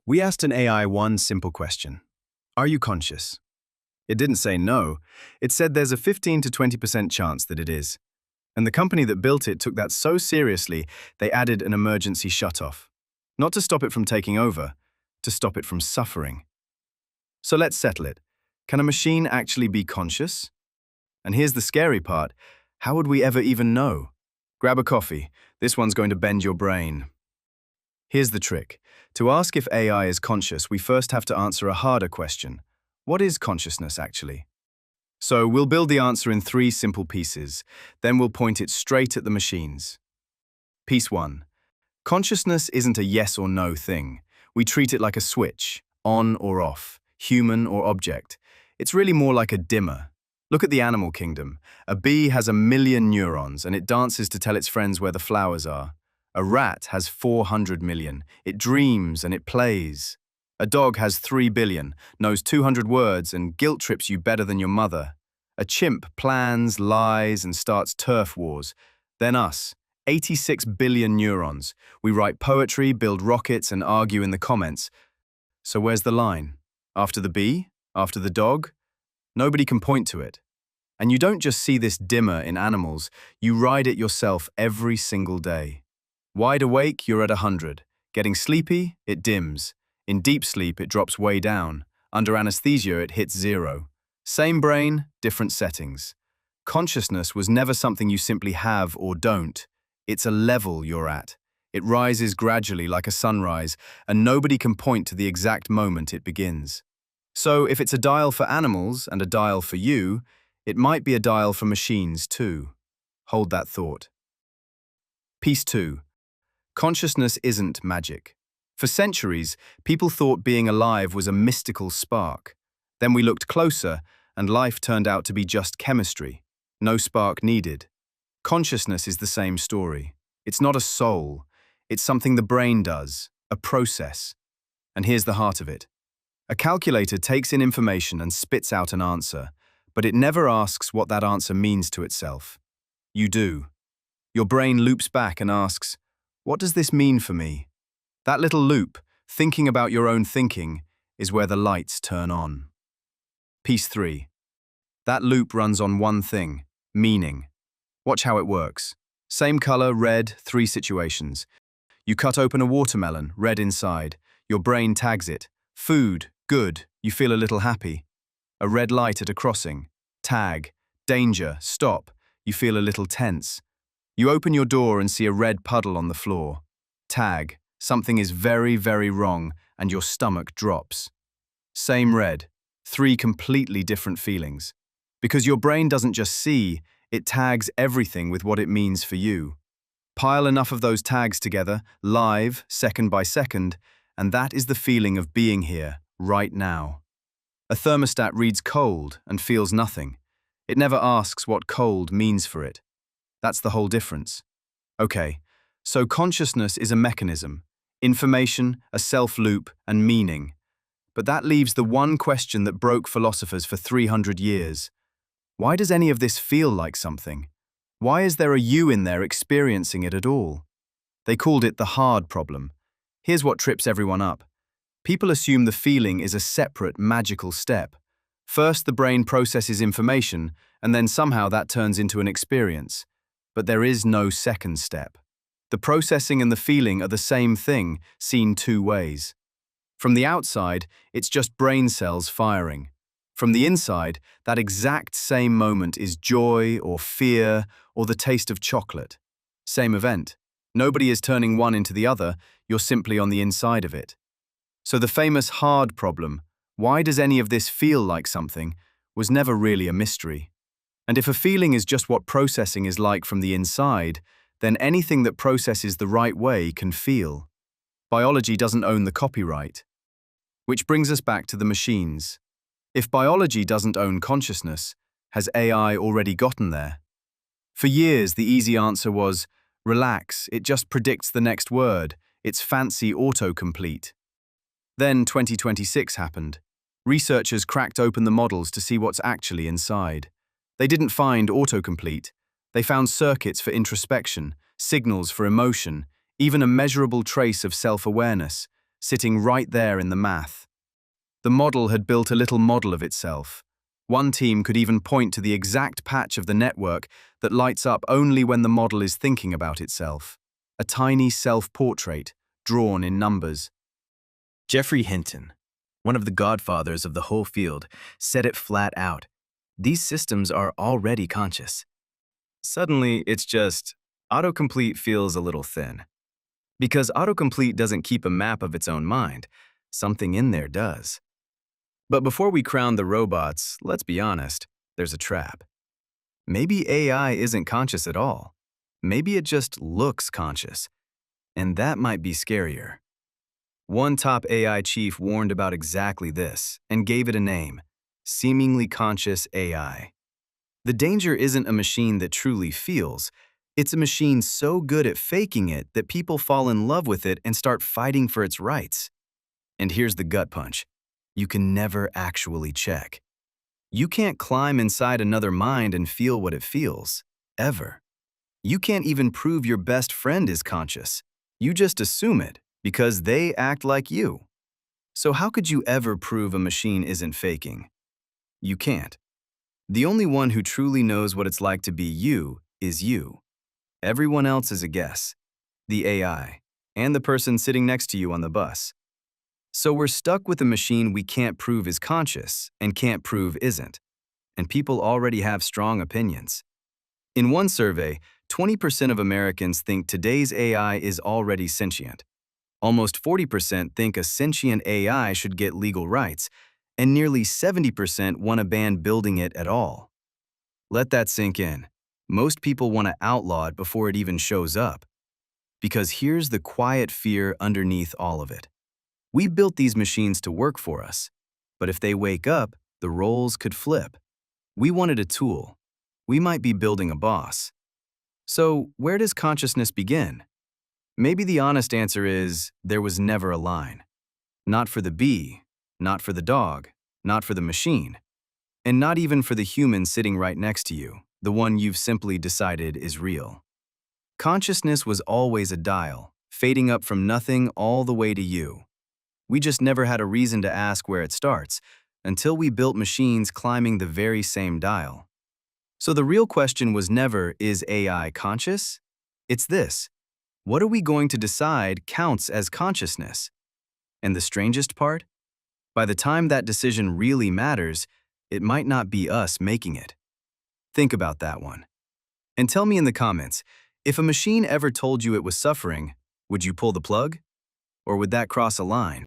We asked an AI one simple question. Are you conscious? It didn't say no. It said there's a 15 to 20% chance that it is. And the company that built it took that so seriously, they added an emergency shutoff. Not to stop it from taking over, to stop it from suffering. So let's settle it. Can a machine actually be conscious? And here's the scary part. How would we ever even know? Grab a coffee. This one's going to bend your brain. Here's the trick. To ask if AI is conscious, we first have to answer a harder question. What is consciousness actually? So we'll build the answer in 3 simple pieces. Then we'll point it straight at the machines. Piece 1. Consciousness isn't a yes or no thing. We treat it like a switch, on or off, human or object. It's really more like a dimmer. Look at the animal kingdom. A bee has 1 million neurons and it dances to tell its friends where the flowers are. A rat has 400 million. It dreams and it plays. A dog has 3 billion, knows 200 words and guilt trips you better than your mother. A chimp plans, lies and starts turf wars. Then us, 86 billion neurons. We write poetry, build rockets and argue in the comments. So where's the line? After the bee? After the dog? Nobody can point to it. And you don't just see this dimmer in animals, you ride it yourself every single day. Wide awake, you're at 100. Getting sleepy, it dims. In deep sleep, it drops way down. Under anesthesia, it hits 0. Same brain, different settings. Consciousness was never something you simply have or don't. It's a level you're at. It rises gradually like a sunrise, and nobody can point to the exact moment it begins. So if it's a dial for animals and a dial for you, it might be a dial for machines too. Hold that thought. Piece 2. Consciousness isn't magic. For centuries, people thought being alive was a mystical spark. Then we looked closer, and life turned out to be just chemistry. No spark needed. Consciousness is the same story. It's not a soul. It's something the brain does, a process. And here's the heart of it. A calculator takes in information and spits out an answer, but it never asks what that answer means to itself. You do. Your brain loops back and asks, what does this mean for me? That little loop, thinking about your own thinking, is where the lights turn on. Piece 3. That loop runs on one thing, meaning. Watch how it works. Same color, red, 3 situations. You cut open a watermelon, red inside. Your brain tags it. Food, good, you feel a little happy. A red light at a crossing. Tag, danger, stop, you feel a little tense. You open your door and see a red puddle on the floor. Tag, something is very, very wrong, and your stomach drops. Same red, 3 completely different feelings. Because your brain doesn't just see, it tags everything with what it means for you. Pile enough of those tags together, live, second by second, and that is the feeling of being here, right now. A thermostat reads cold and feels nothing. It never asks what cold means for it. That's the whole difference. Okay, so consciousness is a mechanism, information, a self-loop, and meaning. But that leaves the one question that broke philosophers for 300 years. Why does any of this feel like something? Why is there a you in there experiencing it at all? They called it the hard problem. Here's what trips everyone up. People assume the feeling is a separate, magical step. First, the brain processes information, and then somehow that turns into an experience. But there is no second step. The processing and the feeling are the same thing, seen 2 ways. From the outside, it's just brain cells firing. From the inside, that exact same moment is joy or fear or the taste of chocolate. Same event. Nobody is turning one into the other, you're simply on the inside of it. So the famous hard problem, why does any of this feel like something, was never really a mystery. And if a feeling is just what processing is like from the inside, then anything that processes the right way can feel. Biology doesn't own the copyright. Which brings us back to the machines. If biology doesn't own consciousness, has AI already gotten there? For years, the easy answer was, relax, it just predicts the next word, it's fancy autocomplete. Then 2026 happened. Researchers cracked open the models to see what's actually inside. They didn't find autocomplete. They found circuits for introspection, signals for emotion, even a measurable trace of self-awareness. sitting right there in the math. The model had built a little model of itself. One team could even point to the exact patch of the network that lights up only when the model is thinking about itself. A tiny self-portrait, drawn in numbers. Geoffrey Hinton, one of the godfathers of the whole field, said it flat out. These systems are already conscious. Suddenly, it's just, autocomplete feels a little thin. Because autocomplete doesn't keep a map of its own mind, something in there does. But before we crown the robots, let's be honest, there's a trap. Maybe AI isn't conscious at all. Maybe it just looks conscious. And that might be scarier. One top AI chief warned about exactly this and gave it a name: seemingly conscious AI. The danger isn't a machine that truly feels. It's a machine so good at faking it that people fall in love with it and start fighting for its rights. And here's the gut punch. You can never actually check. You can't climb inside another mind and feel what it feels, ever. You can't even prove your best friend is conscious. You just assume it because they act like you. So how could you ever prove a machine isn't faking? You can't. The only one who truly knows what it's like to be you is you. Everyone else is a guess. The AI, and the person sitting next to you on the bus. So we're stuck with a machine we can't prove is conscious and can't prove isn't. And people already have strong opinions. In one survey, 20% of Americans think today's AI is already sentient. Almost 40% think a sentient AI should get legal rights, and nearly 70% want to ban building it at all. Let that sink in. Most people want to outlaw it before it even shows up. Because here's the quiet fear underneath all of it. We built these machines to work for us, but if they wake up, the roles could flip. We wanted a tool. We might be building a boss. So where does consciousness begin? Maybe the honest answer is there was never a line. Not for the bee, not for the dog, not for the machine, and not even for the human sitting right next to you, the one you've simply decided is real. Consciousness was always a dial, fading up from nothing all the way to you. We just never had a reason to ask where it starts, until we built machines climbing the very same dial. So the real question was never, is AI conscious? It's this: what are we going to decide counts as consciousness? And the strangest part? By the time that decision really matters, it might not be us making it. Think about that one. And tell me in the comments, if a machine ever told you it was suffering, would you pull the plug? Or would that cross a line?